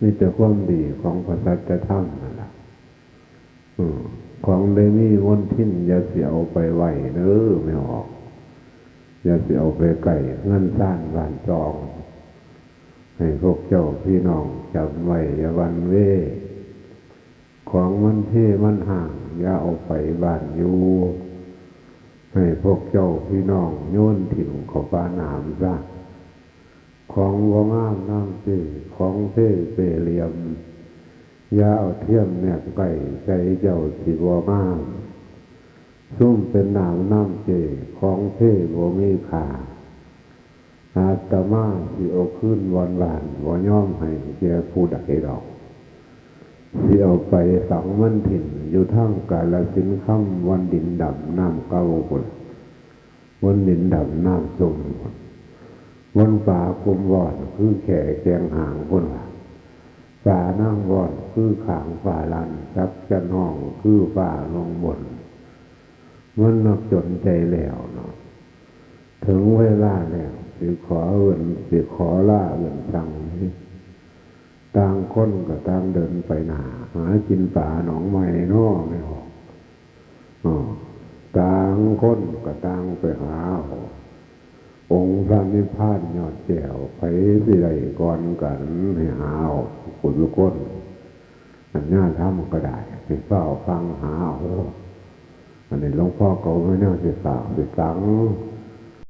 มีแต่ความดีของพระสัจธรรมนั่นแหละของได้มีวนทิ้นอย่าเสียเอาไปไหวเด้อไม่ออกอย่าเสียเอาไปไก่เงินซ่านบ้านจองให้พวกเจ้าพี่น้องจำไว้อย่าวันเว่ของมันเท่มันห่างอย่าเอาไปบ้านอยู่ให้พวกเจ้าพี่น้องโยนถิ่นเขาฟ้าหนามซะของว่างามน้ำเจของเท่เปเหลี่ยมอย่าเอาเทียมเนี่ยไก่ใจเจ้าสิบ่งามซุ่มเป็นหนามน้ำเจของเท่บ่มีค่าอาตมาสิเอาขึ้นวันหวานบ่ย่อมให้แก่ผู้ใดดอกสิเอาไปสังมันถิ่นอยู่ทั้งกาฬสินธุ์ค่ำวันดินดำน้ำเก้าคนวันดินดำน้ำส้มวันป่าคุมวอดคือแข่แกงห่างคนว่าป่านั่งวอดคือขางฝ่าลันซับจันห้องคือฝ่าลงบนมันนับจนใจแล้วเนาะถึงเวลาแล้วสิขอเอื่นสิขอล่าเอื่นสั่งต่างคนก็ต่างเดินไปหนาหากินป่าหนองไม้นอไม่ออกต่างคนก็ต่างไปหาองค์พระนิพพานยอดแก้วไปสิไรก่อนกันให้หาขุนก้นอันนี้ทำก็ได้ให้เฝ้าฟังหาอันนี้หลวงพ่อเขาไม่น่าจะสาวสิสัง